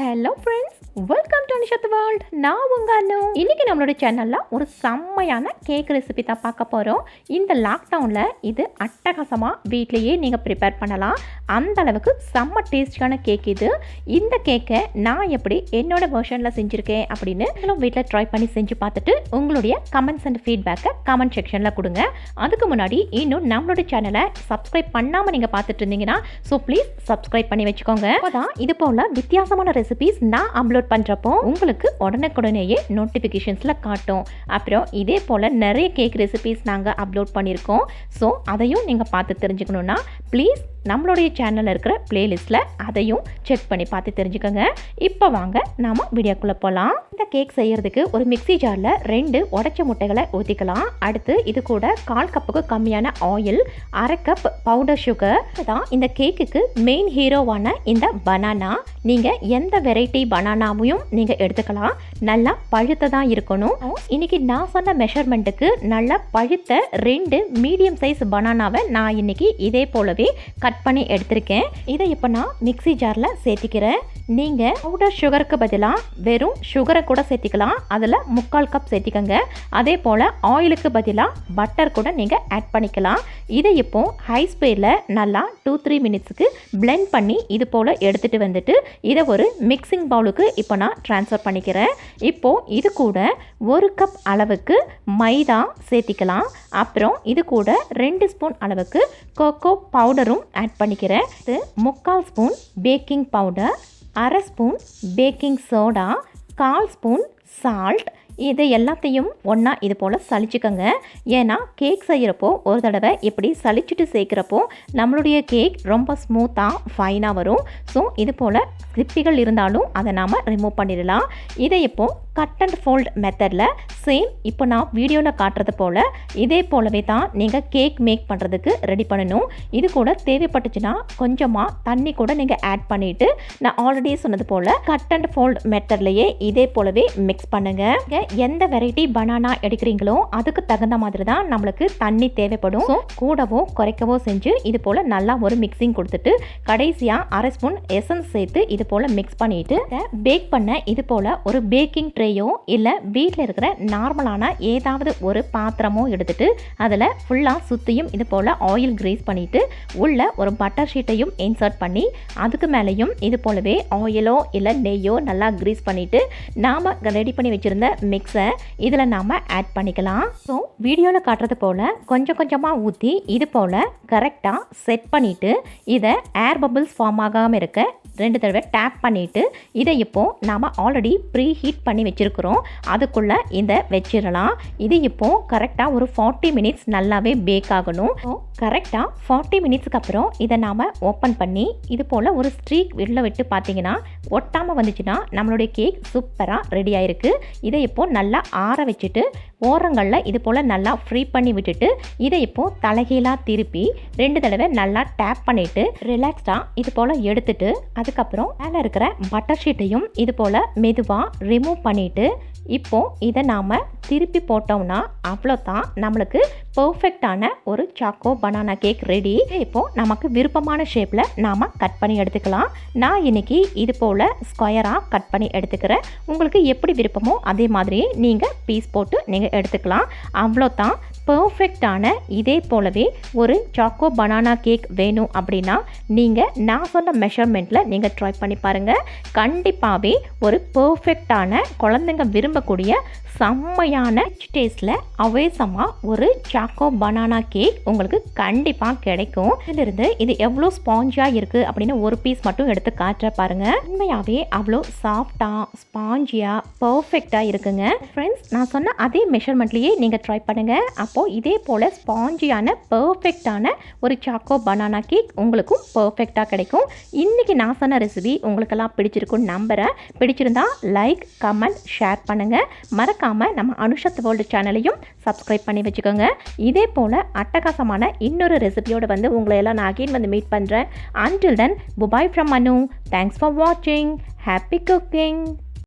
Hello friends, welcome to Anushad world. நான் உங்கள் அனு. இன்றைக்கி நம்மளோட சேனலில் ஒரு செம்மையான கேக் ரெசிபி தான் பார்க்க போகிறோம். இந்த லாக்டவுனில் இது அட்டகாசமாக வீட்லேயே நீங்கள் ப்ரிப்பேர் பண்ணலாம். அந்த அளவுக்கு செம்ம டேஸ்டியான கேக் இது. இந்த கேக்கை நான் எப்படி என்னோட வெர்ஷனில் செஞ்சுருக்கேன் அப்படின்னு நீங்களும் வீட்டில் ட்ரை பண்ணி செஞ்சு பார்த்துட்டு உங்களுடைய கமெண்ட்ஸ் அண்ட் ஃபீட்பேக்கை கமெண்ட் செக்ஷனில் கொடுங்க. அதுக்கு முன்னாடி இன்னும் நம்மளோட சேனலை சப்ஸ்கிரைப் பண்ணாமல் நீங்கள் பார்த்துட்டு இருந்தீங்கன்னா ப்ளீஸ் சப்ஸ்கிரைப் பண்ணி வச்சுக்கோங்க. அப்போதான் இது போல் வித்தியாசமான ரெசிபிஸ் நான் அப்லோட் பண்ணுறப்போ உங்களுக்கு உடனுக்குடனேயே நோட்டிஃபிகேஷன்ஸில் காட்டும். அப்புறம் இதே போல் நிறைய கேக் ரெசிபிஸ் நாங்கள் அப்லோட் பண்ணியிருக்கோம். ஸோ அதையும் நீங்கள் பார்த்து தெரிஞ்சுக்கணுன்னா ப்ளீஸ் நம்மளுடைய சேனலில் இருக்கிற பிளேலிஸ்ட்டில் அதையும் செக் பண்ணி பார்த்து தெரிஞ்சுக்கோங்க. இப்போ வாங்க நாம் வீடியோக்குள்ளே போகலாம். இந்த கேக் செய்கிறதுக்கு ஒரு மிக்ஸி ஜாரில் 2 உடைச்ச முட்டைகளை ஊற்றிக்கலாம். அடுத்து இது கூட 1/4 கப்புக்கு கம்மியான ஆயில், 1/2 கப் பவுடர் சுகர் தான் இந்த கேக்குக்கு மெயின் ஹீரோவான இந்த பனானா. நீங்கள் எந்த வெரைட்டி பனானாவையும் நீங்கள் எடுத்துக்கலாம். நல்லா பழுத்ததான் இருக்கணும். இன்னைக்கு நான் சொன்ன மெஷர்மெண்ட்டுக்கு நல்லா பழுத்த 2 மீடியம் சைஸ் பனானாவை நான் இன்னைக்கு இதே போலவே கட் பண்ணி எடுத்திருக்கேன். இதை இப்போ நான் மிக்ஸி ஜாரில் சேர்த்திக்கிறேன். நீங்கள் பவுடர் சுகருக்கு பதிலாக வெறும் சுகரை கூட சேர்த்திக்கலாம். அதில் 3/4 கப் சேர்த்திக்கங்க. அதே போல் ஆயிலுக்கு பதிலாக பட்டர் கூட நீங்கள் ஆட் பண்ணிக்கலாம். இதை இப்போ ஹை ஸ்பீடில் நல்லா 2-3 மினிட்ஸுக்கு பிளெண்ட் பண்ணி இது போல் எடுத்துகிட்டு வந்துட்டு இதை ஒரு மிக்சிங் பவுலுக்கு இப்போ நான் ட்ரான்ஸ்ஃபர் பண்ணிக்கிறேன். இப்போது இது கூட 1 கப் அளவுக்கு மைதா சேர்த்திக்கலாம். அப்புறம் இது கூட 2 ஸ்பூன் அளவுக்கு கோகோ பவுடரும் ஆட் பண்ணிக்கிறேன். இது 3/4 spoon baking powder, 1/2 spoon baking soda, 1/4 spoon salt. இது எல்லாத்தையும் ஒன்றா இது போல் சளிச்சுக்கோங்க. ஏன்னா கேக் செய்கிறப்போ ஒரு தடவை இப்படி சளிச்சுட்டு சேர்க்குறப்போ நம்மளுடைய கேக் ரொம்ப ஸ்மூத்தாக ஃபைனாக வரும். ஸோ இது போல் கிரிப்பிகள் இருந்தாலும் அதை நாம் ரிமூவ் பண்ணிடலாம். இதை இப்போது கட் அண்ட் ஃபோல்ட் மெத்தடில் சேம் இப்போ நான் வீடியோவில் காட்டுறது போல் இதே போலவே தான் நீங்கள் கேக் மேக் பண்ணுறதுக்கு ரெடி பண்ணணும். இது கூட தேவைப்பட்டுச்சுன்னா கொஞ்சமாக தண்ணி கூட நீங்கள் ஆட் பண்ணிவிட்டு நான் ஆல்ரெடி சொன்னது போல் கட் அண்ட் ஃபோல்ட் மெத்தட்லேயே இதே போலவே மிக்ஸ் பண்ணுங்கள். எந்த வெரைட்டி பனானா எடுக்கிறீங்களோ அதுக்கு தகுந்த மாதிரி தான் நம்மளுக்கு தண்ணி தேவைப்படும். ஸோ கூடவோ குறைக்கவோ செஞ்சு இது போல் நல்லா ஒரு மிக்சிங் கொடுத்துட்டு கடைசியாக 1/2 ஸ்பூன் எசன்ஸ் சேர்த்து இது போல் மிக்ஸ் பண்ணிவிட்டு பேக் பண்ண இது போல் ஒரு பேக்கிங் ட்ரேயோ இல்லை வீட்டில் இருக்கிற நார்மலான ஏதாவது ஒரு பாத்திரமோ எடுத்துட்டு அதில் ஃபுல்லாக சுற்றியும் இது போல் ஆயில் கிரீஸ் பண்ணிவிட்டு உள்ள ஒரு பட்டர் ஷீட்டையும் இன்சர்ட் பண்ணி அதுக்கு மேலேயும் இது போலவே ஆயிலோ இல்லை நெய்யோ நல்லா கிரீஸ் பண்ணிவிட்டு நாம் ரெடி பண்ணி வச்சுருந்த மிக்ஸை இதில் நாம் ஆட் பண்ணிக்கலாம். ஸோ வீடியோவில் காட்டுறது போல் கொஞ்சம் கொஞ்சமாக ஊற்றி இது போல் கரெக்டாக செட் பண்ணிவிட்டு இதை ஏர் பபிள்ஸ் ஃபார்ம் ஆகாமல் இருக்க 2 தடவை டேப் பண்ணிவிட்டு இதை இப்போது நாம் ஆல்ரெடி ப்ரீ ஹீட் பண்ணி வச்சுருக்கிறோம் அதுக்குள்ளே இதை வச்சிடலாம். இது இப்போது கரெக்டாக ஒரு 40 மினிட்ஸ் நல்லாவே பேக் ஆகணும். ஸோ கரெக்டாக 40 மினிட்ஸ்க்கு அப்புறம் இதை நாம் ஓப்பன் பண்ணி இது போல் ஒரு ஸ்ட்ரீக் வெளில விட்டு பார்த்தீங்கன்னா ஒட்டாமல் வந்துச்சுன்னா நம்மளுடைய கேக் சூப்பராக ரெடி ஆகிருக்கு. இதை இப்போது நல்லா ஆற வச்சுட்டு ஓரங்களில் இது போல் நல்லா ஃப்ரீ பண்ணி விட்டுட்டு இதை இப்போது தலைகீழாக திருப்பி 2 தடவை நல்லா டேப் பண்ணிவிட்டு ரிலாக்ஸ்டாக இது போல் எடுத்துட்டு அதுக்கப்புறம் மேலே இருக்கிற பட்டர் ஷீட்டையும் இது போல் மெதுவாக ரிமூவ் பண்ணிவிட்டு இப்போது இதை நாம் திருப்பி போட்டோம்னா அவ்வளோதான், நம்மளுக்கு பர்ஃபெக்டான ஒரு சாக்கோ பனானா கேக் ரெடி. இப்போது நமக்கு விருப்பமான ஷேப்பில் நாம் கட் பண்ணி எடுத்துக்கலாம். நான் இன்றைக்கி இது போல் ஸ்கொயராக கட் பண்ணி எடுத்துக்கிறேன். உங்களுக்கு எப்படி விருப்பமோ அதே மாதிரியே நீங்கள் பீஸ் போட்டு நீங்கள் எடுத்துக்கலாம். அவ்வளோதான், பர்ஃபெக்டான இதே போலவே ஒரு சாக்கோ பனானா கேக் வேணும் அப்படின்னா நீங்கள் நான் சொன்ன மெஷர்மெண்ட்டில் நீங்கள் ட்ரை பண்ணி பாருங்கள். கண்டிப்பாகவே ஒரு பர்ஃபெக்டான குழந்தைங்க விரும்பக்கூடிய செம்மையான டேஸ்ட்டில் அவேசமாக ஒரு சாக்கோ பனானா கேக் உங்களுக்கு கண்டிப்பாக கிடைக்கும். இதிலிருந்து இது எவ்வளோ ஸ்பாஞ்சாக இருக்குது அப்படின்னு ஒரு பீஸ் மட்டும் எடுத்து காட்டுற பாருங்கள். உண்மையாகவே அவ்வளோ சாஃப்டாக ஸ்பாஞ்சியாக பர்ஃபெக்டாக இருக்குங்க. ஃப்ரெண்ட்ஸ், நான் சொன்ன அதே மெஷர்மெண்ட்லேயே நீங்கள் ட்ரை பண்ணுங்கள். அப்போது இதே போல் ஸ்பாஞ்சியான பர்ஃபெக்டான ஒரு சாக்கோ பனானா கேக் உங்களுக்கும் பர்ஃபெக்டாக கிடைக்கும். இன்றைக்கி நான் சொன்ன ரெசிபி உங்களுக்கெல்லாம் பிடிச்சிருக்குன்னு நம்புகிறேன். பிடிச்சிருந்தா லைக், கமெண்ட், ஷேர் பண்ணுங்கள். மறக்காமல் நம்ம அனுஷத் வேர்ல்டு சேனலையும் சப்ஸ்கிரைப் பண்ணி வச்சுக்கோங்க. இதே போல் அட்டகாசமான இன்னொரு ரெசிபியோடு வந்து உங்களை எல்லாம் நான் அகைன் வந்து மீட் பண்ணுறேன். Until then, bye from Anu. Thanks for watching. Happy cooking.